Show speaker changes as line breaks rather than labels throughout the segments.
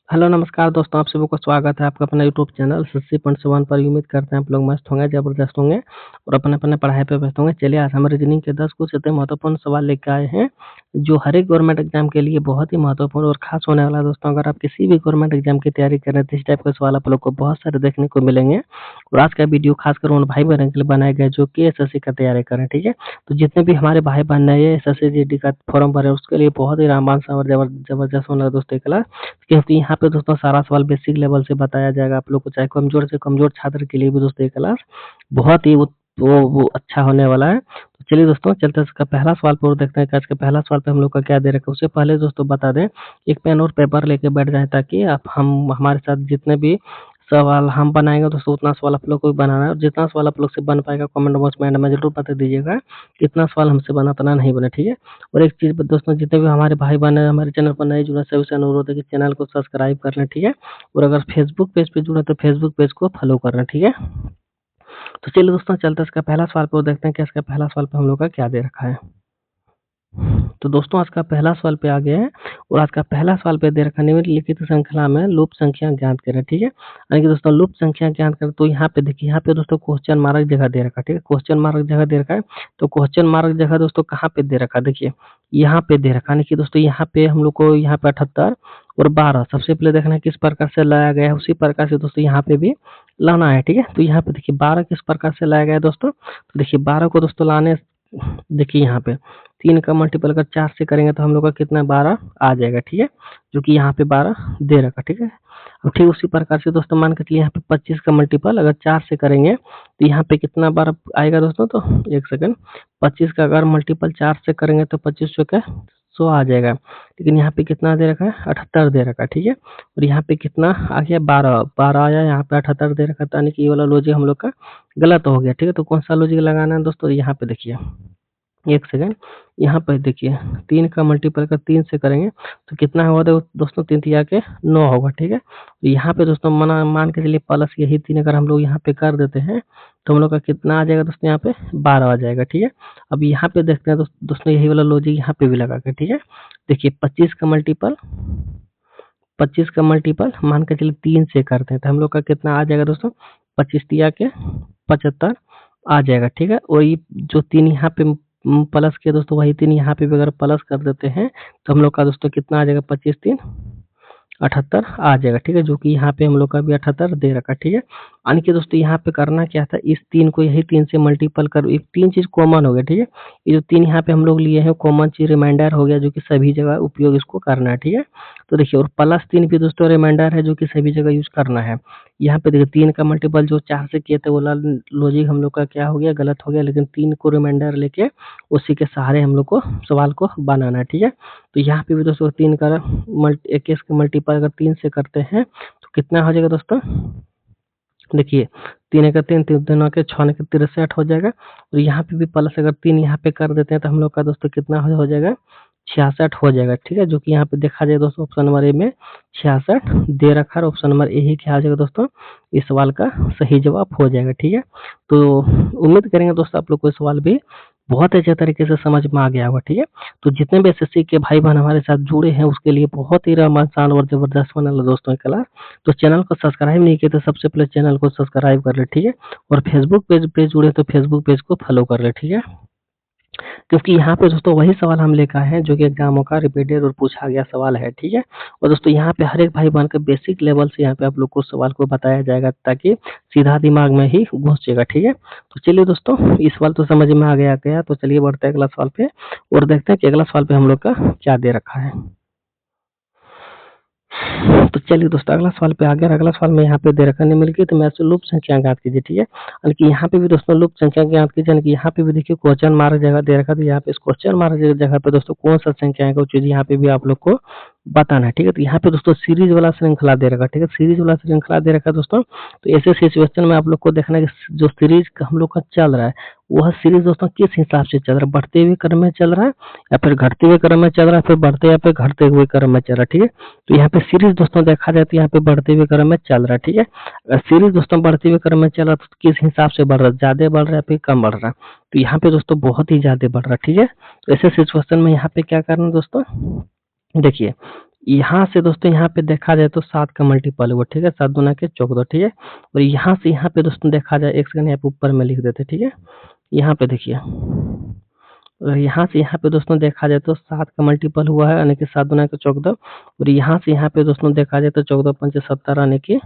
Hello नमस्कार दोस्तों, आप सभी को स्वागत है आपका अपना यूट्यूब चैनल 80.7 पर। उम्मीद करते हैं आप लोग मस्त होंगे, ज़बरदस्त होंगे और अपने-अपने पढ़ाई पे व्यस्त होंगे। चलिए आज हम रीज़निंग के 10 कुछ इतने महत्वपूर्ण सवाल लेके आए हैं, जो हर एक गवर्नमेंट एग्ज़ाम के लिए बहुत ही महत्वपूर्ण और ख़ास होने वाला है दोस्तों। अगर आप किसी भी गवर्नमेंट एग्ज़ाम की तैयारी कर रहे हैं तो इस टाइप के सवाल आप लोग को बहुत सारे देखने को मिलेंगे। और आज का वीडियो खासकर उन भाई-बहनों के लिए बनाया गया है जो कि एसएससी का तैयारी कर रहे हैं, ठीक है? तो जितने भी हमारे भाई-बहन नए एसएससी जीडी का फॉर्म भरे हैं उसके लिए बहुत ही रामबाण सा और ज़बरदस्त होने वाला है दोस्तों ये क्लास। क्योंकि यहाँ पे दोस्तों सारा सवाल बेसिक लेवल से बताया जाएगा आप लोग को, चाहे कमज़ोर से कमज़ोर छात्र के लिए भी दोस्तों ये क्लास बहुत ही वो अच्छा होने वाला है। तो चलिए दोस्तों चलते हैं इसका पहला सवाल पे और देखते हैं कि आज का पहला सवाल पे हम लोग का क्या दे रखा है। उससे पहले दोस्तों बता दें, एक पेन और पेपर लेके बैठ जाएँ ताकि आप हम हमारे साथ जितने भी सवाल हम बनाएँगे दोस्तों उतना सवाल आप लोग को भी बनाना है और जितना सवाल आप लोग से बन पाएगा कमेंट बॉक्स में एंड में ज़रूर बता दीजिएगा। कितना सवाल हमसे बना उतना नहीं बना, ठीक है? और एक चीज़ दोस्तों, जितने भी हमारे भाई-बहन हैं हमारे चैनल पर नए जुड़े हैं सभी से अनुरोध है कि चैनल को सब्सक्राइब कर लें, ठीक है? और अगर फेसबुक पेज पे जुड़े हैं तो फेसबुक पेज को फॉलो कर लें, ठीक है? तो चलिए दोस्तों चलते हैं इसका पहला सवाल पे और देखते हैं कि इसका पहला सवाल पे हम लोग का क्या दे रखा है। तो दोस्तों आज का पहला सवाल पे आ गए हैं और आज का पहला सवाल पे दे रखा है निम्नलिखित श्रृंखला में लूप संख्या ज्ञात करें, ठीक है? यानी कि दोस्तों लूप संख्या ज्ञात करें तो यहाँ पे देखिए, यहाँ पे दोस्तों क्वेश्चन मार्क जगह दे रखा है, ठीक है? क्वेश्चन मार्क जगह दे रखा है, तो क्वेश्चन मार्क जगह दोस्तों कहाँ पे दे रखा है, देखिए यहाँ पे दे रखा है। यानी कि दोस्तों यहाँ पे हम लोग को यहाँ पे 78 और 12 सबसे पहले देखना है किस प्रकार से लाया गया है, उसी प्रकार से दोस्तों यहाँ पे भी लाना है, ठीक है? तो यहाँ पे देखिए 12 किस प्रकार से लाया गया है दोस्तों, तो देखिए 12 को दोस्तों लाने, देखिए यहाँ पे 3 का मल्टीपल अगर 4 से करेंगे तो हम लोग का कितना 12 आ जाएगा, ठीक है? जो कि यहाँ पे 12 दे रखा, ठीक है? अब ठीक उसी प्रकार से दोस्तों मान के चलिए यहाँ पे 25 का मल्टीपल अगर 4 से करेंगे तो यहाँ पे कितना 12 आएगा दोस्तों, तो एक सेकंड, 25 का अगर मल्टीपल 4 से करेंगे तो 25 चौके 100 आ जाएगा। लेकिन यहाँ पे कितना दे रखा है 78 दे रखा है, ठीक है? और यहाँ पे कितना आ गया 12 आया, यहाँ पे 78 दे रखा था, यानी कि ये वाला लॉजिक हम लोग का गलत हो गया, ठीक है? तो कौन सा लॉजिक लगाना है दोस्तों, यहाँ पे देखिए एक सेकंड, यहाँ पर देखिए 3 का मल्टीपल अगर 3 से करेंगे तो कितना होगा दोस्तों, 3 तिया के 9 होगा, ठीक है? तो यहाँ पे दोस्तों मान के चलिए प्लस यही 3 अगर हम लोग यहाँ पे कर देते हैं तो हम लोग का कितना आ जाएगा दोस्तों, यहाँ पे 12 आ जाएगा, ठीक है? अब यहाँ पे देखते हैं दोस्तों यही वाला लॉजिक यहाँ पे भी लगा के, ठीक है? देखिए 25 का मल्टीपल मान के चलिए 3 से करते हैं तो हम लोग का कितना आ जाएगा दोस्तों, 25 तिया के 75 आ जाएगा, ठीक है? वही जो 3 यहाँ पे प्लस किया दोस्तों, वही 3 यहाँ पे भी अगर प्लस कर देते हैं तो हम लोग का दोस्तों कितना आ जाएगा, 25 3 78 आ जाएगा, ठीक है? जो कि यहाँ पे हम लोग का भी 78 दे रखा, ठीक है? यानी कि दोस्तों यहाँ पे करना क्या था, इस 3 को यही 3 से मल्टीपल कर, एक 3 चीज़ कॉमन हो गया, ठीक है? ये जो 3 यहाँ पे हम लोग लिए हैं कॉमन चीज़ रिमाइंडर हो गया, जो कि सभी जगह उपयोग इसको करना है, ठीक है? तो देखिए और प्लस 3 भी दोस्तों रिमाइंडर है जो कि सभी जगह यूज़ करना है। यहाँ पे देखिए 3 का मल्टीपल जो 4 से किए थे वो लॉजिक हम लोग का क्या हो गया, गलत हो गया, लेकिन 3 को रिमाइंडर लेके उसी के सहारे हम लोग को सवाल को बनाना है, ठीक है? तो यहाँ पे भी दोस्तों 3 का 21 का मल्टीपल अगर 3 से करते हैं तो कितना हो जाएगा दोस्तों, देखिए 3 एका 3 3 दूना के 6 के 63 हो जाएगा और यहाँ पे भी प्लस अगर 3 यहाँ पे कर देते हैं तो हम लोग का दोस्तों कितना हो जाएगा, 66 हो जाएगा, ठीक है? जो कि यहाँ पे देखा जाए दोस्तों ऑप्शन नंबर ए में 66 दे रखा है, ऑप्शन नंबर ए ही क्या आ जाएगा दोस्तों, इस सवाल का सही जवाब हो जाएगा, ठीक है? तो उम्मीद करेंगे दोस्तों आप लोग को ये सवाल भी बहुत अच्छे तरीके से समझ में आ गया होगा, ठीक है? तो जितने भी एसएससी के भाई-बहन हमारे साथ जुड़े हैं उसके लिए बहुत ही आसान और ज़बरदस्त होने वाला दोस्तों ये क्लास। तो चैनल को सब्सक्राइब नहीं किया तो सबसे पहले चैनल को सब्सक्राइब कर लें, ठीक है? और फेसबुक पेज पे जुड़े तो फेसबुक पेज को फॉलो कर लें, ठीक है? क्योंकि यहाँ पे दोस्तों वही सवाल हम लेकर आए हैं जो कि एग्जामों का रिपीटेड और पूछा गया सवाल है, ठीक है? और दोस्तों यहाँ पे हर एक भाई-बहन के बेसिक लेवल से यहाँ पे आप लोग को सवाल को बताया जाएगा ताकि सीधा दिमाग में ही घुस जाएगा, ठीक है? तो चलिए दोस्तों ये सवाल तो समझ में आ गया, तो चलिए बढ़ते हैं अगला सवाल पे और देखते हैं कि अगला सवाल पे हम लोग का क्या दे रखा है। तो चलिए दोस्तों अगला सवाल पे आ गया, अगला सवाल में यहाँ पे दे रखा है निम्नलिखित में से लूप संख्या ज्ञात कीजिए, ठीक है? यानी कि यहाँ पे भी दोस्तों लूप संख्या ज्ञात कीजिए, यानी कि यहाँ पे भी देखिए क्वेश्चन मार्क जगह दे रखा है, तो यहाँ पे इस क्वेश्चन मार्क जगह पे दोस्तों कौन सा संख्या है वो चीज़ यहाँ पे भी आप लोग को बताना है, ठीक है? तो यहाँ पे दोस्तों सीरीज वाला श्रृंखला दे रखा है, ठीक है? सीरीज वाला श्रृंखला दे रखा है दोस्तों, तो ऐसे सिचुएशन में आप लोग को देखना है कि जो सीरीज हम लोग का चल रहा है वह सीरीज दोस्तों किस हिसाब से चल रहा है, बढ़ते हुए क्रम में चल रहा है या फिर घटते हुए क्रम में चल रहा है, फिर बढ़ते या फिर घटते हुए क्रम में चल रहा है, ठीक है? तो यहाँ पे सीरीज दोस्तों देखा जाए तो यहाँ पे बढ़ते हुए क्रम में चल रहा है, ठीक है? अगर सीरीज दोस्तों बढ़ते हुए क्रम में चल रहा है तो किस हिसाब से बढ़ रहा है, ज्यादा बढ़ रहा है या फिर कम बढ़ रहा है, तो यहाँ पे दोस्तों बहुत ही ज्यादा बढ़ रहा है, ठीक है? तो ऐसे सिचुएशन में यहाँ पे क्या करना है दोस्तों, देखिए यहाँ से दोस्तों यहाँ पे देखा जाए तो 7 का मल्टीपल हुआ, ठीक है, 7 दूना के 14, ठीक है। और यहाँ से यहाँ पे दोस्तों देखा जाए, एक सेकंड यहाँ पे ऊपर में लिख देते, ठीक है। यहाँ पे देखिए, और यहाँ से यहाँ पे दोस्तों देखा जाए तो 7 का मल्टीपल हुआ है, यानी कि 7 दूना के 14। और यहाँ से यहाँ पे दोस्तों देखा जाए तो 14 पंचे 70, यानी कि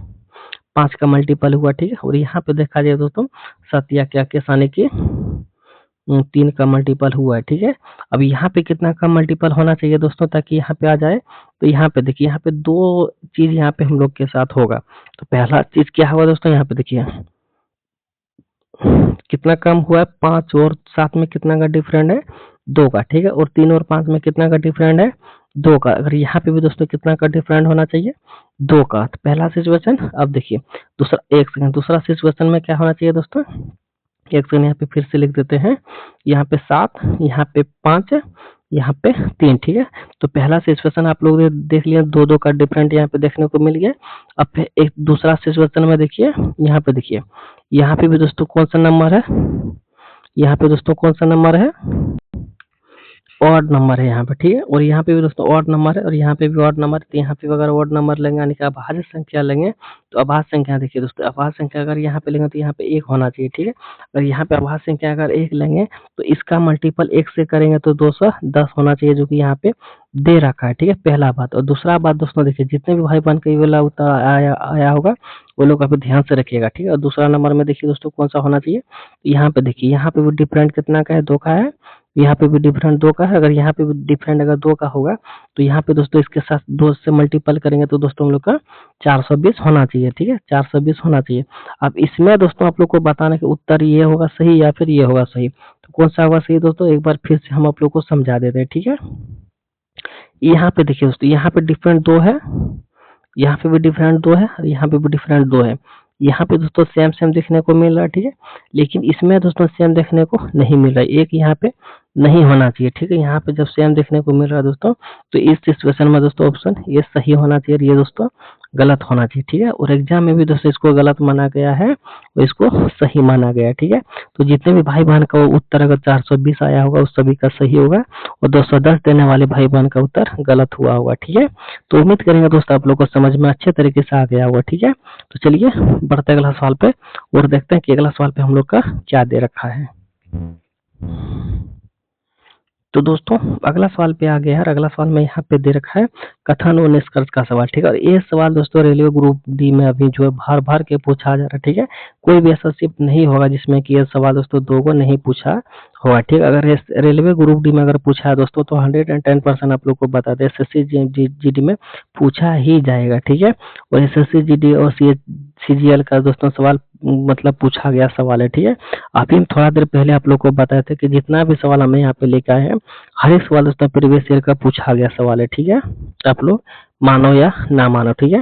5 का मल्टीपल हुआ, ठीक है। और यहाँ पे देखा जाए दोस्तों 7 या क्या केस, यानी कि 3 का मल्टीपल हुआ है, ठीक है। अब यहाँ पे कितना का मल्टीपल होना चाहिए दोस्तों, ताकि यहाँ पे आ जाए। तो यहाँ पे देखिए, यहाँ पे 2 चीज यहाँ पे हम लोग के साथ होगा। तो पहला चीज क्या हुआ दोस्तों, यहाँ पे देखिए कितना कम हुआ है, 5 और 7 में कितना का डिफरेंट है, 2 का, ठीक है। और 3 और 5 में कितना का डिफरेंट है, 2 का। अगर यहाँ पे भी दोस्तों कितना का डिफरेंट होना चाहिए, 2 का। तो पहला सिचुएशन। अब देखिए दूसरा, एक सेकंड, दूसरा सिचुएशन में क्या होना चाहिए दोस्तों, एक सेकंड यहाँ पे फिर से लिख देते हैं। यहाँ पे 7, यहाँ पे 5, यहाँ पे 3, ठीक है। तो पहला सिचुएशन आप लोग ने देख लिया, 2-2 का डिफरेंट यहाँ पे देखने को मिल गया। अब फिर एक दूसरा सिचुएशन में देखिए, यहाँ पे देखिए, यहाँ पे भी दोस्तों कौन सा नंबर है, यहाँ पे दोस्तों कौन सा नंबर है, ऑड नंबर है यहाँ पे, ठीक है। और यहाँ पे भी दोस्तों ऑड नंबर है, और यहाँ पे भी ऑड नंबर है। तो यहाँ पे अगर ऑड नंबर लेंगे, यानी कि अभाज्य संख्या लेंगे, तो अभाज्य संख्या देखिए दोस्तों, अभाज्य संख्या अगर यहाँ पे लेंगे तो यहाँ पे 1 होना चाहिए, ठीक है। अगर यहाँ पे अभाज्य संख्या अगर 1 लेंगे, तो इसका मल्टीपल 1 से करेंगे तो 210 होना चाहिए, जो कि यहाँ पे दे रखा है, ठीक है, पहला बात। और दूसरा बात दोस्तों देखिए, जितने भी भाई बहन का ये वाला आया होगा, वो लोग अभी ध्यान से रखिएगा, ठीक है। और दूसरा नंबर में देखिए दोस्तों कौन सा होना चाहिए, यहाँ पे देखिए, यहाँ पे भी डिफरेंट कितना का है, 2 का है। यहाँ पे भी डिफरेंट 2 का है। अगर यहाँ पे भी डिफरेंट अगर 2 का होगा, तो यहाँ पे दोस्तों इसके साथ 2 से मल्टीपल करेंगे तो दोस्तों हम लोग का 420 होना चाहिए, ठीक है, 420 होना चाहिए। अब इसमें दोस्तों आप लोग को बताना कि उत्तर ये होगा सही या फिर ये होगा सही। तो कौन सा होगा सही दोस्तों, एक बार फिर से हम आप लोग को समझा देते हैं, ठीक है। यहाँ पे देखिए दोस्तों, यहाँ पे डिफरेंट 2 है, यहाँ पे भी डिफरेंट 2 है, और यहाँ पे भी डिफरेंट 2 है। यहाँ पे दोस्तों सेम सेम देखने को मिल रहा है, ठीक है। लेकिन इसमें दोस्तों सेम देखने को नहीं मिल रहा है, एक यहाँ पे नहीं होना चाहिए, ठीक है। यहाँ पे जब सेम देखने को मिल रहा है दोस्तों, तो इस सिचुएशन में दोस्तों ऑप्शन ये सही होना चाहिए, और ये दोस्तों गलत होना चाहिए, ठीक है। और एग्जाम में भी दोस्तों इसको गलत माना गया है और इसको सही माना गया है, ठीक है। तो जितने भी भाई बहन का उत्तर अगर 420 आया होगा, उस सभी का सही होगा, और 210 देने वाले भाई बहन का उत्तर गलत हुआ होगा, ठीक है। तो उम्मीद करेंगे दोस्तों आप लोग को समझ में अच्छे तरीके से आ गया होगा, ठीक है। तो चलिए बढ़ते अगला सवाल पे, और देखते हैं कि अगला सवाल पे हम लोग का क्या दे रखा है। तो दोस्तों अगला सवाल पे आ गया है, अगला सवाल में यहाँ पे दे रखा है कथन और निष्कर्ष का सवाल, ठीक है। और ये सवाल दोस्तों रेलवे ग्रुप डी में अभी जो है भर भर के पूछा जा रहा है, ठीक है। कोई भी ऐसा शिफ्ट नहीं होगा जिसमें कि ये सवाल दोस्तों 2 को नहीं पूछा होगा, ठीक है। अगर रेलवे ग्रुप डी में अगर पूछा है दोस्तों, तो 110% आप लोग को बता दें एसएससी जीडी में पूछा ही जाएगा, ठीक है। और एसएससी जीडी और सीजीएल का दोस्तों सवाल मतलब पूछा गया सवाल है, ठीक है। अभी थोड़ा देर पहले आप लोग को बताए थे कि जितना भी सवाल हमें यहाँ पे लेके आए हैं, हर एक सवाल दोस्तों प्रीवियस ईयर का पूछा गया सवाल है, ठीक है। आप लोग मानो या ना मानो, ठीक है।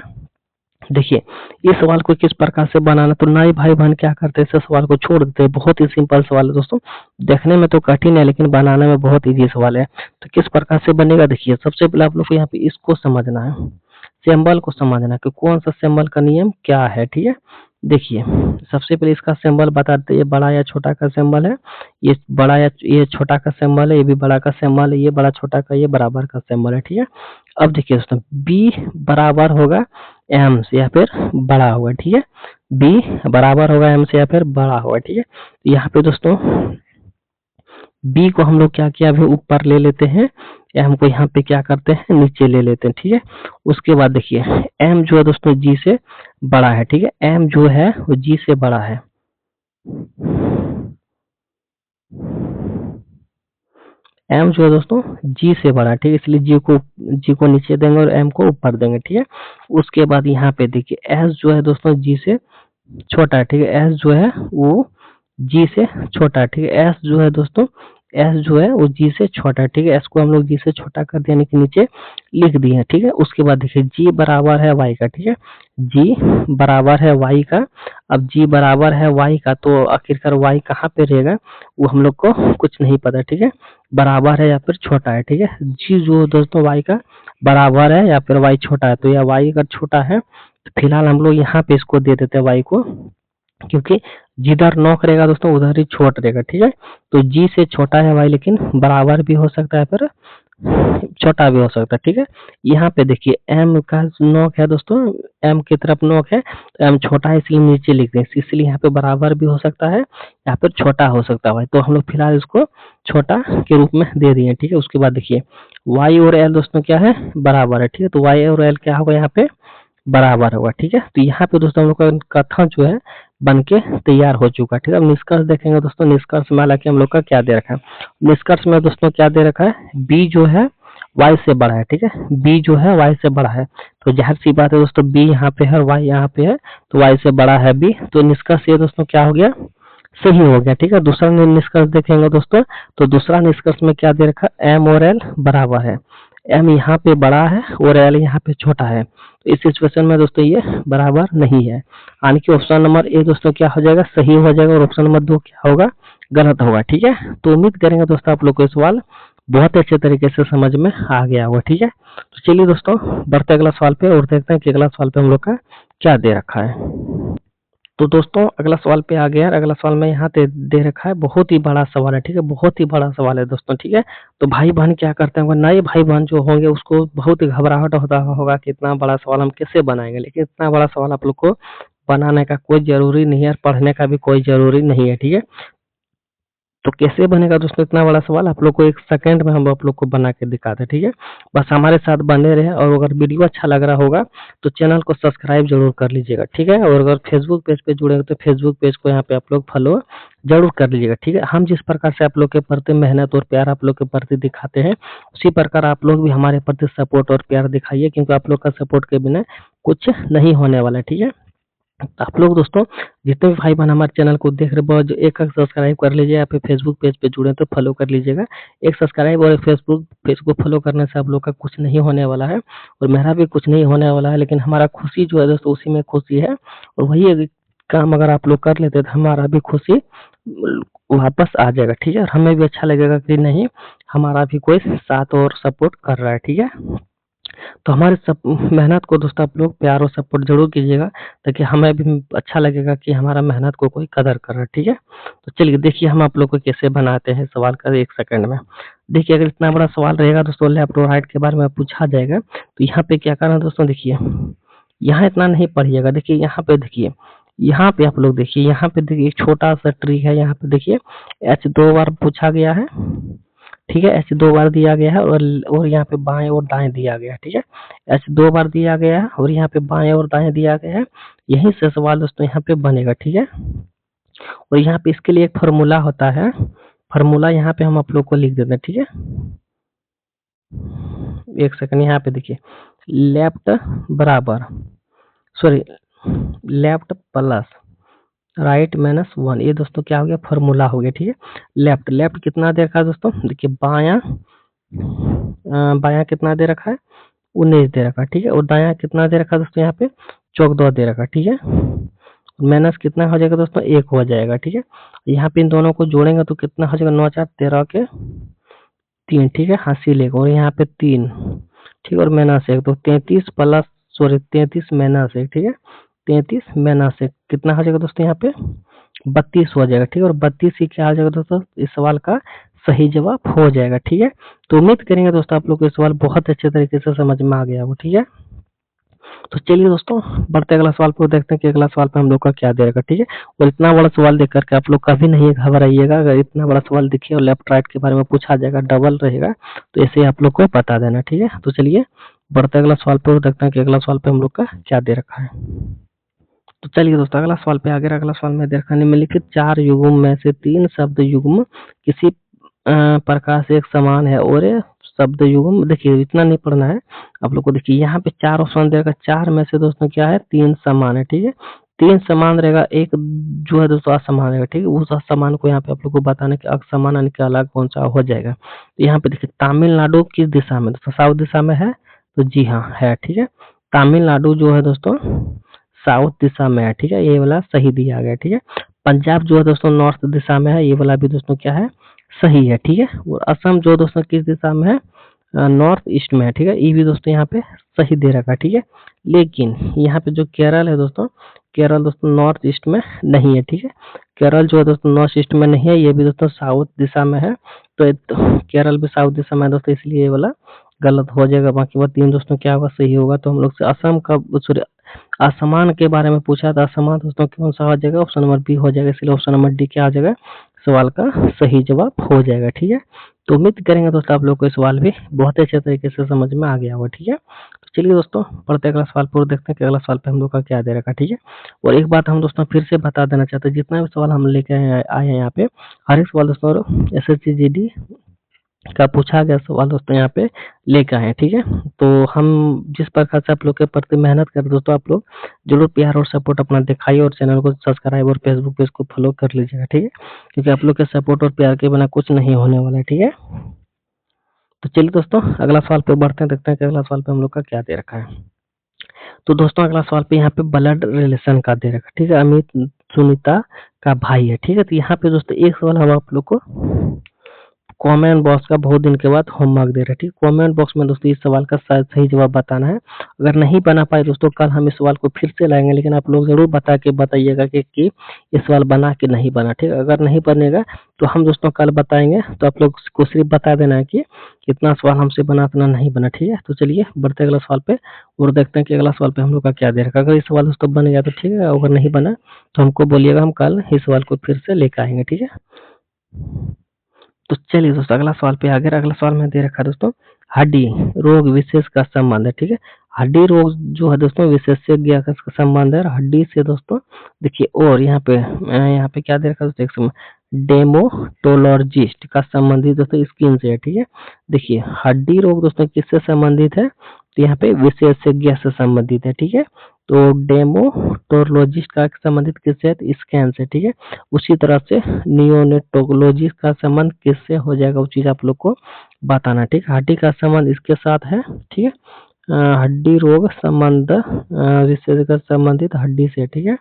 देखिए इस सवाल को किस प्रकार से बनाना, तो नए भाई बहन क्या करते हैं, इस सवाल को छोड़ देते हैं। बहुत ही सिंपल सवाल है दोस्तों, देखने में तो कठिन है लेकिन बनाने में बहुत इजी सवाल है। तो किस प्रकार से बनेगा, देखिए सबसे पहले आप लोग को यहाँ पे इसको समझना है, सिंबल को समझना है कि कौन सा सिंबल का नियम क्या है, ठीक है। देखिए सबसे पहले इसका सिंबल बताते हैं, ये बड़ा या छोटा का सिंबल है, ये बड़ा या ये छोटा का सिंबल है, ये भी बड़ा का सिंबल है, ये बड़ा छोटा का, ये बराबर का सिंबल है, ठीक है। अब देखिए दोस्तों बी बराबर होगा एम से या फिर बड़ा होगा, ठीक है। बी बराबर होगा एम से या फिर बड़ा होगा, ठीक है। यहाँ पे दोस्तों बी को हम लोग क्या किया, अभी ऊपर ले लेते हैं, एम को यहाँ पे क्या करते हैं, नीचे ले लेते हैं, ठीक है। उसके बाद देखिए एम जो है दोस्तों जी से बड़ा है, ठीक है। एम जो है वो जी से बड़ा है, एम जो है दोस्तों जी से बड़ा है, ठीक है। इसलिए जी को नीचे देंगे और एम को ऊपर देंगे, ठीक है। उसके बाद यहाँ पे देखिए एस जो है दोस्तों जी से छोटा है, ठीक है। एस जो है वो जी से छोटा है, ठीक है। एस जो है दोस्तों, एस जो है वो जी से छोटा है, ठीक है। एस को हम लोग जी से छोटा कर दिया, यानी कि नीचे लिख दिए, ठीक है। उसके बाद देखिए जी बराबर है वाई का, ठीक है। जी बराबर है वाई का। अब जी बराबर है वाई का, तो आखिरकार वाई कहाँ पे रहेगा वो हम लोग को कुछ नहीं पता, ठीक है। बराबर है या फिर छोटा है, ठीक है। जी जो दोस्तों वाई का बराबर है या फिर वाई छोटा है, तो यह वाई अगर छोटा है तो फिलहाल हम लोग यहाँ पे इसको दे देते हैं वाई को, क्योंकि जिधर नॉक रहेगा दोस्तों उधर ही छोट रहेगा, ठीक है। तो जी से छोटा है वाई, लेकिन बराबर भी हो सकता है, फिर छोटा भी हो सकता है, ठीक है। यहाँ पे देखिए एम का नोक है दोस्तों, एम की तरफ नोक है, तो एम छोटा है इसलिए नीचे लिख दें, इसलिए यहाँ पे बराबर भी हो सकता है, यहाँ पर छोटा हो सकता है भाई, तो हम लोग फिलहाल इसको छोटा के रूप में दे दिए, ठीक है। उसके बाद देखिए वाई और एल दोस्तों क्या है, बराबर है, ठीक है। तो वाई और एल क्या होगा यहाँ पे, बराबर होगा, ठीक है। तो यहाँ पे दोस्तों हम लोग का कथन जो है बन के तैयार हो चुका है, ठीक है। अब निष्कर्ष देखेंगे दोस्तों, निष्कर्ष में हालांकि हम लोग का क्या दे रखा है, निष्कर्ष में दोस्तों क्या दे रखा है, बी जो है वाई से बड़ा है, ठीक है। बी जो है वाई से बड़ा है, तो जाहिर सी बात है दोस्तों बी यहाँ पे है और वाई यहाँ पे है, तो वाई से बड़ा है बी, तो निष्कर्ष ये दोस्तों क्या हो गया, सही हो गया, ठीक है। दूसरा निष्कर्ष देखेंगे दोस्तों, तो दूसरा निष्कर्ष में क्या दे रखा है, एम और एल बराबर है, एम यहाँ पे बड़ा है और एल यहाँ पे छोटा है, तो इस सिचुएशन में दोस्तों ये बराबर नहीं है, यानी कि ऑप्शन नंबर ए दोस्तों क्या हो जाएगा, सही हो जाएगा, और ऑप्शन नंबर 2 क्या होगा, गलत होगा, ठीक है। तो उम्मीद करेंगे दोस्तों आप लोग को ये सवाल बहुत अच्छे तरीके से समझ में आ गया होगा, ठीक है। तो चलिए दोस्तों बढ़ते अगला सवाल पे और देखते हैं कि अगला सवाल पे हम लोग का क्या दे रखा है। तो दोस्तों अगला सवाल पे आ गया, अगला सवाल में यहाँ दे रखा है, बहुत ही बड़ा सवाल है, ठीक है, बहुत ही बड़ा सवाल है दोस्तों, ठीक है। तो भाई बहन क्या करते हैं, नए भाई बहन जो होंगे उसको बहुत ही घबराहट होता होगा कि इतना बड़ा सवाल हम कैसे बनाएंगे, लेकिन इतना बड़ा सवाल आप लोग को बनाने का कोई जरूरी नहीं है, पढ़ने का भी कोई जरूरी नहीं है, ठीक है। तो कैसे बनेगा दोस्तों इतना बड़ा सवाल, आप लोग को एक सेकंड में हम आप लोग को बना के दिखाते हैं, ठीक है। बस हमारे साथ बने रहे, और अगर वीडियो अच्छा लग रहा होगा तो चैनल को सब्सक्राइब जरूर कर लीजिएगा, ठीक है। और अगर फेसबुक पेज पे जुड़े हो तो फेसबुक पेज को यहाँ पे आप लोग फॉलो जरूर कर लीजिएगा, ठीक है। हम जिस प्रकार से आप लोग के प्रति मेहनत और प्यार आप लोग के प्रति दिखाते हैं, उसी प्रकार आप लोग भी हमारे प्रति सपोर्ट और प्यार दिखाइए, क्योंकि आप लोग का सपोर्ट के बिना कुछ नहीं होने वाला है, ठीक है। तो आप लोग दोस्तों जितने भी भाई बहन हमारे चैनल को देख रहे हैं, जो एक सब्सक्राइब कर लीजिए, या फिर फेसबुक पेज पे जुड़े तो फॉलो कर लीजिएगा। एक सब्सक्राइब और एक फेसबुक पेज को फॉलो करने से आप लोग का कुछ नहीं होने वाला है, और मेरा भी कुछ नहीं होने वाला है, लेकिन हमारा खुशी जो है दोस्तों उसी में खुशी है, और वही एक काम अगर आप लोग कर लेते तो हमारा भी खुशी वापस आ जाएगा, ठीक है। और हमें भी अच्छा लगेगा कि नहीं, हमारा भी कोई साथ और सपोर्ट कर रहा है, ठीक है। तो हमारे सब मेहनत को दोस्तों आप लोग प्यार और सपोर्ट जरूर कीजिएगा, ताकि हमें भी अच्छा लगेगा कि हमारा मेहनत को कोई कदर कर रहा है, ठीक है। तो चलिए देखिए हम आप लोग को कैसे बनाते हैं सवाल का एक सेकंड में। देखिए अगर इतना बड़ा सवाल रहेगा दोस्तों, लेफ्ट और राइट के बारे में पूछा जाएगा, तो यहाँ पे क्या करना है दोस्तों, देखिए यहाँ इतना नहीं पढ़िएगा, देखिए यहाँ पे देखिए, यहाँ पे आप लोग देखिए, यहाँ पे देखिए एक छोटा सा ट्रिक है, यहाँ पे देखिए एच 2 बार पूछा गया है, ठीक है। एच 2 बार दिया गया है, और यहाँ पे बाएं और दाएं दिया गया है, ठीक है। एच 2 बार दिया गया है और यहाँ पे बाएं और दाएं दिया गया है, यही से सवाल दोस्तों यहाँ पे बनेगा, ठीक है। और यहाँ पे इसके लिए एक फार्मूला होता है, फार्मूला यहाँ पे हम आप लोग को लिख देते हैं, ठीक है। एक सेकंड, यहाँ पे देखिए लेफ्ट बराबर, sorry left plus right minus 1, ये दोस्तों क्या हो गया, फार्मूला हो गया, ठीक है। लेफ्ट लेफ्ट कितना दे रखा है दोस्तों, देखिए बायां बायां कितना दे रखा है, 19 दे रखा है, ठीक है। और दायां कितना दे रखा है दोस्तों, यहाँ पे 14 दे रखा है, ठीक है। माइनस कितना हो जाएगा दोस्तों, 1 हो जाएगा, ठीक है। यहाँ पे इन दोनों को जोड़ेंगे तो कितना हो जाएगा, 9 4 13 के 3, ठीक है, हासिल 1, और यहाँ पे 3, ठीक है, और माइनस 1, तो 33 प्लस, सॉरी 33 माइनस 1, ठीक है। 33 माइनस 1 कितना हो जाएगा दोस्तों, यहाँ पे 32 हो जाएगा, ठीक है। और 32 ही क्या आ जाएगा दोस्तों, इस सवाल का सही जवाब हो जाएगा, ठीक है। तो उम्मीद करेंगे दोस्तों आप लोग को ये सवाल बहुत अच्छे तरीके से समझ में आ गया हो, ठीक है। तो चलिए दोस्तों बढ़ते अगला सवाल पे देखते हैं कि अगला सवाल पे हम लोग का क्या दे रखा, ठीक है। और इतना बड़ा सवाल देख करके आप लोग कभी नहीं घबराइएगा, अगर इतना बड़ा सवाल देखिए और लेफ्ट राइट के बारे में पूछा जाएगा, डबल रहेगा, तो ऐसे आप लोग को बता देना, ठीक है। तो चलिए बढ़ते अगला सवाल पे देखते हैं कि अगला सवाल पे हम लोग का क्या दे रखा है। तो चलिए दोस्तों अगला सवाल पे आ गया, अगला सवाल में देखा निम्नलिखित 4 युग्म में से 3 शब्द युग्म किसी प्रकार से एक समान है, और ये शब्द युग्म देखिए इतना नहीं पढ़ना है आप लोग को, देखिए यहाँ पे 4 ऑप्शन देगा, 4 में से दोस्तों क्या है, 3 समान है, ठीक है। 3 समान रहेगा, एक जो है दोस्तों असमान रहेगा, ठीक है। उस असमान को यहाँ पे आप लोग को बताने के असमान यानी कि अलग कौन सा हो जाएगा। तो यहाँ पे देखिए तमिलनाडु किस दिशा में, दोस्तों साउथ दिशा में है, तो जी हाँ है, ठीक है। तमिलनाडु जो है दोस्तों साउथ दिशा में है, ठीक है, ये वाला सही दिया गया, ठीक है। पंजाब जो है दोस्तों नॉर्थ दिशा में है, ये वाला भी दोस्तों क्या है, सही है, ठीक है। और असम जो दोस्तों किस दिशा में है, नॉर्थ ईस्ट में है, ठीक है। ई भी दोस्तों यहाँ पे सही दे रखा है, ठीक है। लेकिन यहाँ पे जो केरल है दोस्तों, केरल दोस्तों नॉर्थ ईस्ट में नहीं है, ठीक है। केरल जो है दोस्तों नॉर्थ ईस्ट में नहीं है, ये भी दोस्तों साउथ दिशा में है। तो केरल भी साउथ दिशा में है दोस्तों, इसलिए ये वाला गलत हो जाएगा। बाकी वो 3 दोस्तों क्या होगा, सही होगा। तो हम लोग से असम का, सॉरी, असमान के बारे में पूछा था। असमान दोस्तों कौन सा हो जाएगा, ऑप्शन नंबर बी हो जाएगा, इसलिए ऑप्शन नंबर डी क्या आ जाएगा, सवाल का सही जवाब हो जाएगा, ठीक है। तो उम्मीद करेंगे दोस्तों आप लोग को ये सवाल भी बहुत अच्छे तरीके से समझ में आ गया होगा, ठीक है। तो चलिए दोस्तों पढ़ते अगला सवाल पूरा देखते हैं कि अगला सवाल पे हम लोग का क्या दे रखा है, ठीक है। और एक बात हम दोस्तों फिर से बता देना चाहते हैं, जितना भी सवाल हम लेके आए हैं यहाँ पे, हर एक सवाल दोस्तों एसएससी जीडी का पूछा गया सवाल दोस्तों यहाँ पे लेकर आए हैं, ठीक है। तो हम जिस प्रकार से आप लोग के प्रति मेहनत कर दोस्तों, आप लोग जरूर प्यार और सपोर्ट अपना दिखाइए और चैनल को सब्सक्राइब और फेसबुक पेज को फॉलो कर लीजिएगा, ठीक है। क्योंकि आप लोग के सपोर्ट और प्यार के बिना कुछ नहीं होने वाला है, ठीक है। तो चलिए दोस्तों अगला सवाल पे बढ़ते हैं, देखते हैं कि अगला सवाल पे हम लोग का क्या दे रखा है। तो दोस्तों अगला सवाल पे यहाँ पे ब्लड रिलेशन का दे रखा है, ठीक है। अमित सुनीता का भाई है, ठीक है। तो यहाँ पे दोस्तों एक सवाल हम आप लोग को कमेंट बॉक्स का बहुत दिन के बाद होमवर्क दे रहे हैं, ठीक। कमेंट बॉक्स में दोस्तों इस सवाल का सही जवाब बताना है। अगर नहीं बना पाए दोस्तों, कल हम इस सवाल को फिर से लाएंगे, लेकिन आप लोग जरूर बता के बताइएगा कि ये सवाल बना कि नहीं बना, ठीक है। अगर नहीं बनेगा तो हम दोस्तों कल बताएंगे, तो आप लोग को सिर्फ बता देना है कि कितना सवाल हमसे बना कितना नहीं बना, ठीक है। तो चलिए बढ़ते अगला सवाल पे और देखते हैं कि अगला सवाल पे हम लोग का क्या दे रखा है। अगर ये सवाल दोस्तों बन गया तो ठीक है, अगर नहीं बना तो हमको बोलिएगा, हम कल इस सवाल को फिर से लेकर आएंगे, ठीक है। तो चलिए दोस्तों अगला सवाल पे आगे, अगला सवाल में दे रखा है दोस्तों, हड्डी रोग विशेष का संबंध है, ठीक है। हड्डी रोग जो है दोस्तों विशेषज्ञ का संबंध है हड्डी से दोस्तों। देखिए और यहाँ पे क्या दे रखा है दोस्तों, एक समय डेमोटोलॉजिस्ट का संबंधित दोस्तों स्किन से है, ठीक है। देखिए हड्डी रोग दोस्तों किससे संबंधित है, तो यहाँ पे विशेषज्ञ से संबंधित है, ठीक है। तो डेमोटोलॉजिस्ट का संबंधित किससे है, स्कैन से, ठीक है। उसी तरह से नियोनेटोलॉजी का संबंध किससे हो जाएगा, वो चीज आप लोग को बताना, ठीक। हड्डी का संबंध इसके साथ है, ठीक है। हड्डी रोग संबंध विशेषज्ञ का संबंधित हड्डी से, ठीक है।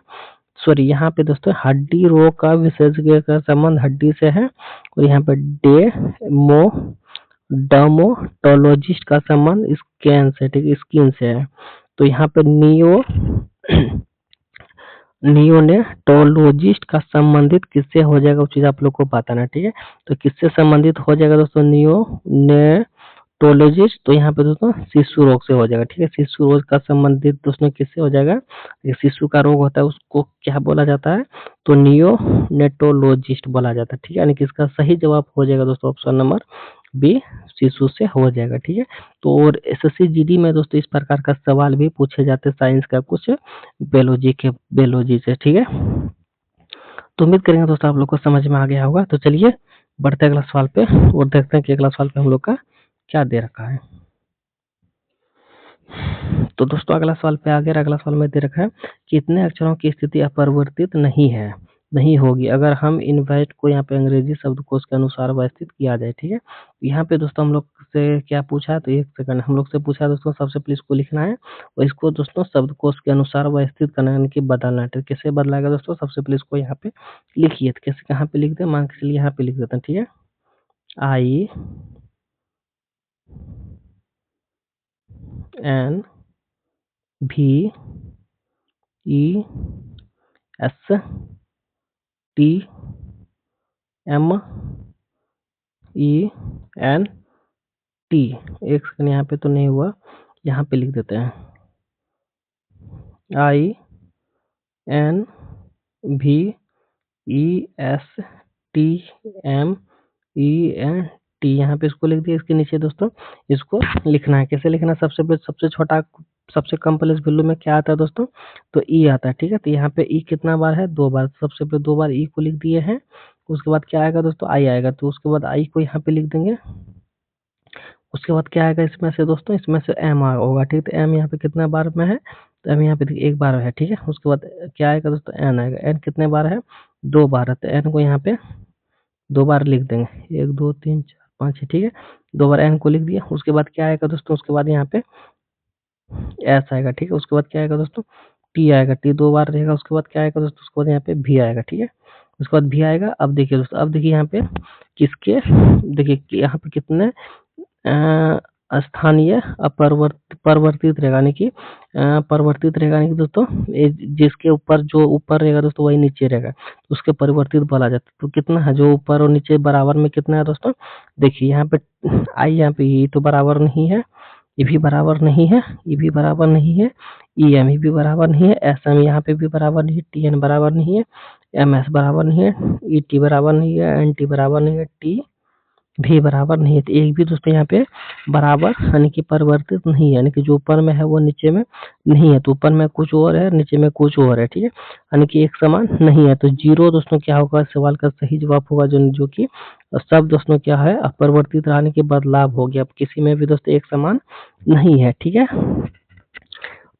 सॉरी यहाँ पे दोस्तों हड्डी रोग का विशेषज्ञ का संबंध हड्डी से है, और यहाँ पे डर्मोटोलॉजिस्ट का संबंध स्कैन से, ठीक है, स्किन से है। तो यहाँ पे नियोनेटोलॉजिस्ट का संबंधित किससे हो जाएगा, वो चीज आप लोग को बताना है, ठीक है। तो किससे संबंधित हो जाएगा दोस्तों, नियोनेटोलॉजिस्ट, तो यहाँ पे दोस्तों शिशु रोग से हो जाएगा, ठीक है। शिशु रोग का संबंधित दोस्तों किससे हो जाएगा, शिशु का रोग होता है उसको क्या बोला जाता है, तो नियोनेटोलॉजिस्ट बोला जाता है, ठीक है। यानी कि इसका सही जवाब हो जाएगा दोस्तों ऑप्शन नंबर बी, शिशु से हो जाएगा, ठीक है। तो और एसएससी जीडी में दोस्तों इस प्रकार का सवाल भी पूछे जाते हैं साइंस का, कुछ बेलोजी से, ठीक है। तो उम्मीद करेंगे दोस्तों आप लोग को समझ में आ गया होगा। तो चलिए बढ़ते अगला सवाल पे और देखते हैं कि अगला सवाल पे हम लोग का क्या दे रखा है। तो दोस्तों अगला सवाल पे आ गया, अगला सवाल में दे रखा है, कितने अक्षरों की स्थिति अपरिवर्तित नहीं होगी अगर हम इनवाइट को यहाँ पे अंग्रेजी शब्दकोश के अनुसार व्यवस्थित किया जाए, ठीक है। यहाँ पे दोस्तों हम लोग से क्या पूछा है, तो एक सेकंड हम लोग से पूछा है दोस्तों, सबसे पहले इसको लिखना है और इसको दोस्तों शब्दकोश के अनुसार व्यवस्थित करना है, यानी कि बदलना है। तो कैसे बदलाएगा दोस्तों, सबसे पहले इसको यहाँ पे लिखिए। तो कैसे कहाँ पे लिख दे, मान के चलिए यहाँ पे लिख देते हैं, ठीक है। I N V E S T M E N T, एक सेकंड यहाँ पे तो नहीं हुआ, यहाँ पे लिख देते हैं I N V E S T M E N T, यहाँ पे इसको लिख दिया। इसके नीचे दोस्तों इसको लिखना है, कैसे लिखना है, सबसे पहले सबसे छोटा सबसे कम प्लेस वैल्यू में क्या आता है दोस्तों, तो ई आता है, ठीक है। तो यहाँ पे ई कितना बार है, 2 बार, सबसे पहले 2 बार ई को लिख दिए हैं। उसके बाद क्या आएगा दोस्तों, आई आएगा, तो उसके बाद आई को यहाँ पे लिख देंगे। उसके बाद क्या आएगा इसमें से दोस्तों, इसमें से एम होगा, ठीक। तो एम यहाँ पे कितना बार में है, तो एम यहाँ पे देखिए 1 बार है, ठीक है। उसके बाद क्या आएगा दोस्तों, एन आएगा, एन कितने बार है, 2 बार है। तो एन को यहाँ पे 2 बार लिख देंगे, 1 2 3 4 5 6, ठीक है। 2 बार एन को लिख दिया। उसके बाद क्या आएगा दोस्तों, उसके बाद यहाँ पे एस आएगा, ठीक है। उसके बाद क्या आएगा दोस्तों, टी आएगा, टी 2 बार रहेगा। उसके बाद क्या आएगा दोस्तों, उसके बाद यहाँ पे भी आएगा, ठीक है। उसके बाद भी आएगा। अब देखिए दोस्तों, अब देखिए यहाँ पे किसके, देखिए यहाँ पे कितने स्थानीय परिवर्तित रहेगा, यानी कि परिवर्तित रहेगा, यानी कि दोस्तों जिसके ऊपर जो ऊपर रहेगा दोस्तों वही नीचे रहेगा, तो उसके परिवर्तित बोला जाता है। तो कितना है, जो ऊपर और नीचे बराबर में कितना है दोस्तों, देखिए यहाँ पे आई, यहाँ पे ई तो बराबर नहीं है, ये भी बराबर नहीं है, ये भी बराबर नहीं है, ई एम भी बराबर नहीं है, एस एम यहाँ पे भी बराबर नहीं है, टी एन बराबर नहीं है, एम एस बराबर नहीं है, ई टी बराबर नहीं है, एन टी बराबर नहीं है, टी भी बराबर नहीं है। तो एक भी दोस्तों यहाँ पे बराबर यानी कि परिवर्तित नहीं है, यानी कि जो ऊपर में है वो नीचे में नहीं है, तो ऊपर में कुछ और है, नीचे में कुछ और है, ठीक है, यानी कि एक समान नहीं है। तो जीरो दोस्तों क्या होगा, सवाल का सही जवाब होगा, जो कि सब दोस्तों क्या है, अपरिवर्तित रहने के बदलाव हो गया, अब किसी में भी दोस्तों एक समान नहीं है, ठीक है।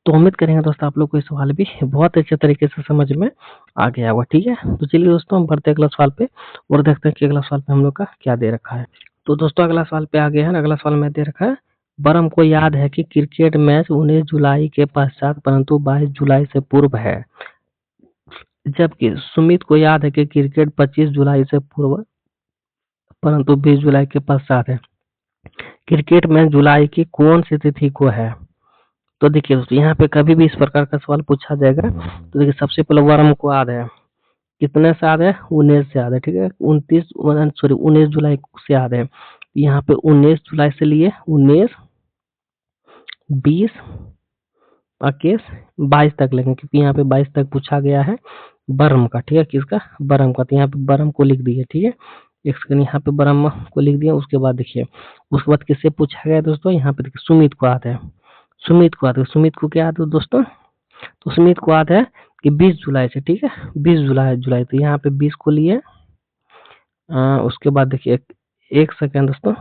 तो उम्मीद करेंगे दोस्तों आप लोग को ये सवाल भी बहुत अच्छे तरीके से समझ में आ गया होगा, ठीक है। तो चलिए दोस्तों हम बढ़ते हैं अगला सवाल पे और देखते हैं कि अगला सवाल पे हम लोग का क्या दे रखा है। तो दोस्तों अगला सवाल पे आ गया है, अगला सवाल में दे रखा है, बरम को याद है कि क्रिकेट मैच 19 जुलाई के पश्चात परंतु 22 जुलाई से पूर्व है, जबकि सुमित को याद है कि क्रिकेट 25 जुलाई से पूर्व परंतु 20 जुलाई के पश्चात है। क्रिकेट मैच जुलाई की कौन सी तिथि को है? तो देखिए दोस्तों यहाँ पे कभी भी इस प्रकार का सवाल पूछा जाएगा तो देखिए सबसे पहले वर्म को याद है, कितने से याद है, 19 से याद है, ठीक है, 19 जुलाई से याद है, यहाँ पे 19 जुलाई से लिए 19, 20, 21, 22 तक लेंगे, क्योंकि यहाँ पे 22 तक पूछा गया है बर्म का, ठीक है, किसका, बर्म का, तो यहाँ पे बर्म को लिख दिए, ठीक है, एक सेकंड यहाँ पे बर्म को लिख दिया। उसके बाद देखिए उसके बाद किससे पूछा गया दोस्तों, यहाँ पे देखिए सुमित को याद है, सुमित को याद है, सुमित को क्या याद है दोस्तों, तो सुमित को याद है कि 20 जुलाई से, ठीक है, 20 जुलाई, तो यहाँ पे 20 को लिए, उसके बाद देखिए एक सेकेंड दोस्तों,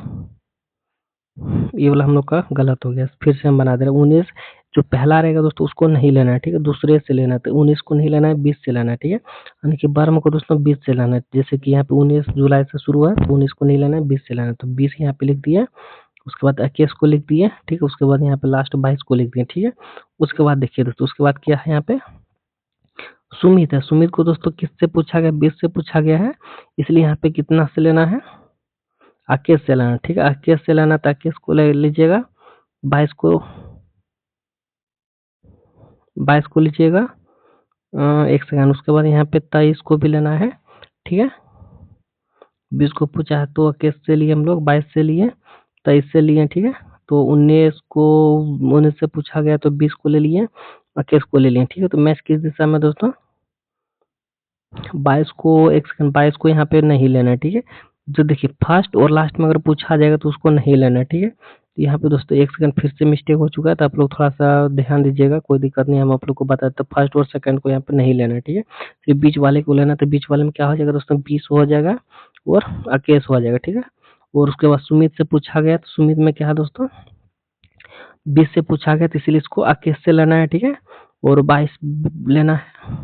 ये वाला हम लोग का गलत हो गया, फिर से हम बना दे रहे हैं। 19 जो पहला रहेगा दोस्तों उसको नहीं लेना है, ठीक है, दूसरे से लेना है, तो 19 को नहीं लेना है, 20 से लेना है, ठीक है, यानी कि बर्म को दोस्तों 20 से लेना है, जैसे कि यहाँ पे 19 जुलाई से शुरू है, तो 19 को नहीं लेना है, 20 से लेना है, तो 20 यहाँ पे लिख दिया, उसके बाद 21 को लिख दिए, ठीक है, उसके बाद यहाँ पे लास्ट 22 को लिख दिए, ठीक है। उसके बाद देखिए दोस्तों उसके बाद क्या है, यहाँ पे सुमित है, सुमित को दोस्तों किससे पूछा गया, 20 से पूछा गया है, इसलिए यहाँ पे कितना से लेना है, 21 से लेना, ठीक है, 21 से लेना, तो 21 को ले लीजिएगा, 22 को 22 को लीजिएगा, एक सेकंड, उसके बाद यहाँ पे 23 को भी लेना है, ठीक है, 20 को पूछा है तो 21 से लिए हम लोग, 22 से लिए, 23 से लिए, ठीक है, तो 19 से पूछा गया तो 20 को ले लिए, 21 को ले लिए, ठीक है, तो मैच किस दिशा में दोस्तों, 22 को, एक सेकंड, 22 को यहाँ पे नहीं लेना है, ठीक है, जो देखिए फर्स्ट और लास्ट में अगर पूछा जाएगा तो उसको नहीं लेना है, ठीक है, तो यहाँ पे दोस्तों एक सेकंड फिर से मिस्टेक हो चुका है, तो आप लोग थोड़ा सा ध्यान दीजिएगा, कोई दिक्कत नहीं, हम आप लोग को बताते हैं, फर्स्ट और सेकंड को यहाँ पे नहीं लेना है, ठीक है, फिर बीच वाले को लेना, तो बीच वाले में क्या हो जाएगा दोस्तों, 20 हो जाएगा और 21 हो जाएगा, ठीक है, और उसके बाद सुमित से पूछा गया तो सुमित में क्या है दोस्तों, 20 से पूछा गया तो इसीलिए इसको 21 से लेना है, ठीक है, और 22 लेना है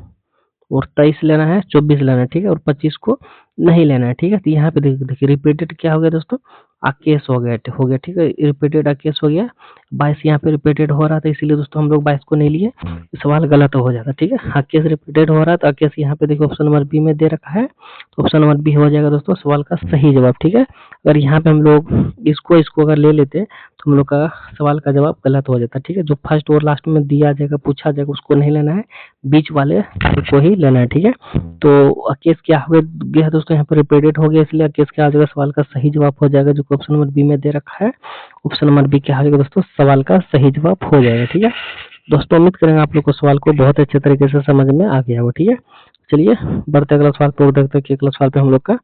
और 23 लेना है, 24 लेना है, ठीक है, और 25 को नहीं लेना है, ठीक है, तो यहाँ पे देखिए रिपीटेड क्या हो गया दोस्तों, आकेश हो गया, ठीक है, रिपीटेड आकेश हो गया, 22 यहाँ पे रिपीटेड हो रहा था, इसीलिए दोस्तों हम लोग 22 को नहीं लिए, सवाल गलत हो जाता, ठीक है, आकेश रिपीटेड हो रहा है, तो आकेश यहाँ पे देखिए ऑप्शन नंबर बी में दे रखा है, तो ऑप्शन नंबर बी हो जाएगा दोस्तों सवाल का सही जवाब, ठीक है। अगर यहाँ पे हम लोग इसको अगर ले लेते तो हम लोग का सवाल का जवाब गलत हो जाता, ठीक है, जो फर्स्ट और लास्ट में दिया जाएगा पूछा जाएगा उसको नहीं लेना है, बीच वाले को ही लेना है, ठीक है। तो केस क्या हो गया दोस्तों, यहाँ पर रिपीटेड हो गया, इसलिए केस क्या आ जाएगा, सवाल का सही जवाब हो जाएगा, जो ऑप्शन नंबर बी में दे रखा है, ऑप्शन नंबर बी क्या हो जाएगा दोस्तों, सवाल का सही जवाब हो जाएगा, ठीक है। दोस्तों उम्मीद करेंगे आप लोग को सवाल को बहुत अच्छे तरीके से समझ में आ गया हो, ठीक है। चलिए बढ़ते अगला सवाल पे और देखते हैं कि अगला सवाल पे हम लोग का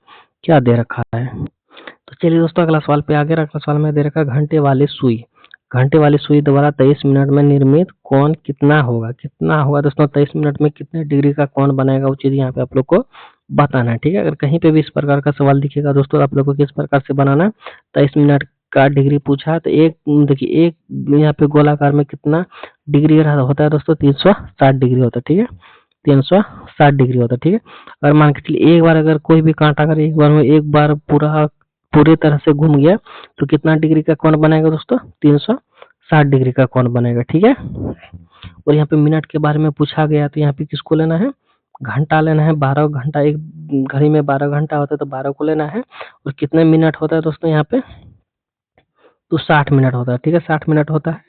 क्या दे रखा है। तो चलिए दोस्तों अगला सवाल पे आगे, अगला सवाल में दे रखा है घंटे वाली सुई द्वारा 23 मिनट में निर्मित कोण कितना होगा दोस्तों, 23 मिनट में कितने डिग्री का कोण बनेगा, वो चीज यहाँ पे आप लोग को बताना है, ठीक है। अगर कहीं पे भी इस प्रकार का सवाल दिखेगा दोस्तों आप लोग को किस प्रकार से बनाना है, 23 मिनट का डिग्री पूछा है, तो एक देखिए एक यहाँ पे गोलाकार में कितना डिग्री होता है दोस्तों, 360 डिग्री होता है, ठीक है, 360 डिग्री होता है, ठीक है। अगर मान के चलिए एक बार अगर कोई भी कांटा अगर एक बार पूरे तरह से घूम गया तो कितना डिग्री का कोण बनेगा दोस्तों, 360 डिग्री का कोण बनेगा, ठीक है। और यहाँ पे मिनट के बारे में पूछा गया तो यहाँ पे किसको लेना है, घंटा लेना है, 12 घंटा, एक घड़ी में 12 घंटा होता है तो 12 को लेना है, और कितने मिनट होता है दोस्तों यहाँ पे तो 60 मिनट होता है, ठीक है, 60 मिनट होता है।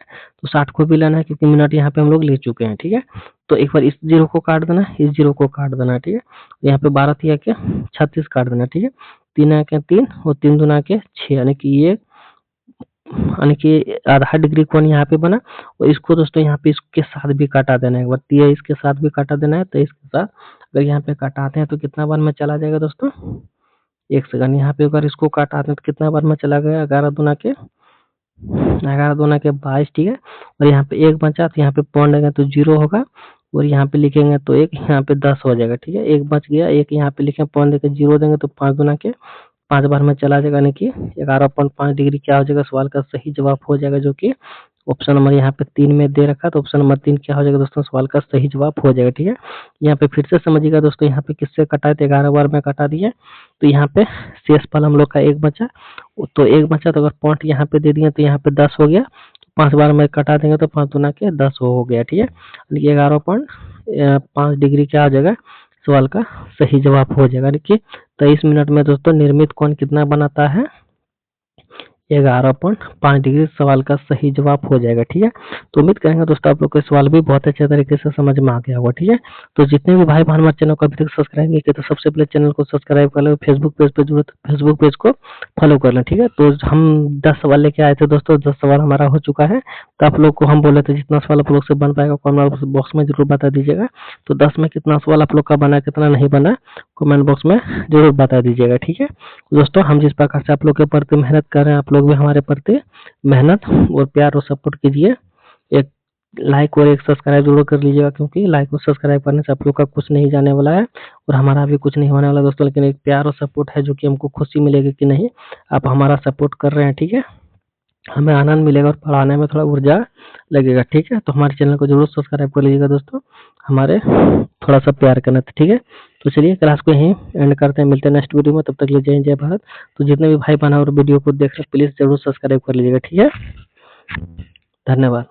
तो 60 को भी लेना है क्योंकि मिनट यहाँ पे हम लोग ले चुके हैं, ठीक है। तो एक बार इस 0 को काट देना है, इस 0 को काट देना है, ठीक है। यहाँ पे 12 तिया के 36 काट देना है, ठीक है। 3 आके 3 और 3 दूना के 6, यानी कि ये यानी कि आधा डिग्री कोण यहाँ पे बना। और इसको दोस्तों यहाँ पे इसके साथ भी काटा देना है, एक बार तिया इसके साथ भी काटा देना है। तो इसके साथ अगर यहाँ पे काटाते हैं तो कितना बार में चला जाएगा दोस्तों, 1 सेकंड। यहाँ पे अगर इसको काटाते हैं तो कितना बार में चला गया, 11 दूना के 22, ठीक है। और यहाँ पे 1 बचा तो यहाँ पे पॉइंट देंगे तो 0 होगा, और यहाँ पे लिखेंगे तो 1, यहाँ पे 10 हो जाएगा, ठीक है। 1 बच गया, 1 यहाँ पे लिखे, पॉइंट देके 0 देंगे तो 5 दूना के 5 बार में चला जाएगा, यानी कि 11.5 डिग्री क्या हो जाएगा, सवाल का सही जवाब हो जाएगा, जो कि ऑप्शन नंबर यहाँ पे 3 में दे रखा है। तो ऑप्शन नंबर 3 क्या हो जाएगा दोस्तों, सवाल का सही जवाब हो जाएगा, ठीक है। यहाँ पे फिर से समझिएगा दोस्तों, यहाँ पे किससे कटा है, तो 11 बार में कटा दिए। तो यहाँ पे शेषफल हम लोग का 1 बचा, तो 1 बचा, तो अगर पॉइंट यहाँ पे दे दिए तो यहाँ पे 10 हो गया। 5 बार में कटा देंगे तो 5 दूना के 10 हो गया, ठीक है। यानी कि 11.5 डिग्री क्या हो जाएगा, सवाल का सही जवाब हो जाएगा। देखिए 23 मिनट में दोस्तों निर्मित कोण कितना बनाता है, 11.5 डिग्री सवाल का सही जवाब हो जाएगा, ठीक है। तो उम्मीद करेंगे दोस्तों आप लोग को सवाल भी बहुत अच्छे तरीके से समझ में आ गया होगा, ठीक है। तो जितने भी भाई बहन हमारे चैनल को अभी तक सब्सक्राइब नहीं किए तो सबसे पहले चैनल को सब्सक्राइब कर लो, फेसबुक पेज पे जुड़े तो फेसबुक पेज को फॉलो कर लें, ठीक है। तो हम 10 सवाल लेके आए थे दोस्तों, 10 सवाल हमारा हो चुका है। तो आप लोग को हम बोले थे जितना सवाल आप लोग से बन पाएगा कमेंट बॉक्स में जरूर बता दीजिएगा। तो 10 में कितना सवाल आप लोग का बना, कितना नहीं बना, कमेंट बॉक्स में जरूर बता दीजिएगा, ठीक है। दोस्तों हम जिस प्रकार से आप लोग के प्रति मेहनत कर रहे हैं, आप लोग भी हमारे प्रति मेहनत और प्यार और सपोर्ट कीजिए। एक लाइक और एक सब्सक्राइब जरूर कर लीजिएगा, क्योंकि लाइक और सब्सक्राइब करने से आप लोग का कुछ नहीं जाने वाला है और हमारा भी कुछ नहीं होने वाला दोस्तों। लेकिन एक प्यार और सपोर्ट है जो कि हमको खुशी मिलेगी कि नहीं आप हमारा सपोर्ट कर रहे हैं, ठीक है। हमें आनंद मिलेगा और पढ़ाने में थोड़ा ऊर्जा लगेगा, ठीक है। तो हमारे चैनल को जरूर सब्सक्राइब कर लीजिएगा दोस्तों, हमारे थोड़ा सा प्यार करना था, ठीक है। तो चलिए क्लास को यहीं एंड करते हैं, मिलते हैं नेक्स्ट वीडियो में, तब तक ले जय हिंद जय भारत। तो जितने भी भाई बहन और वीडियो को देख रहे हैं प्लीज जरूर सब्सक्राइब कर लीजिएगा, ठीक है। धन्यवाद।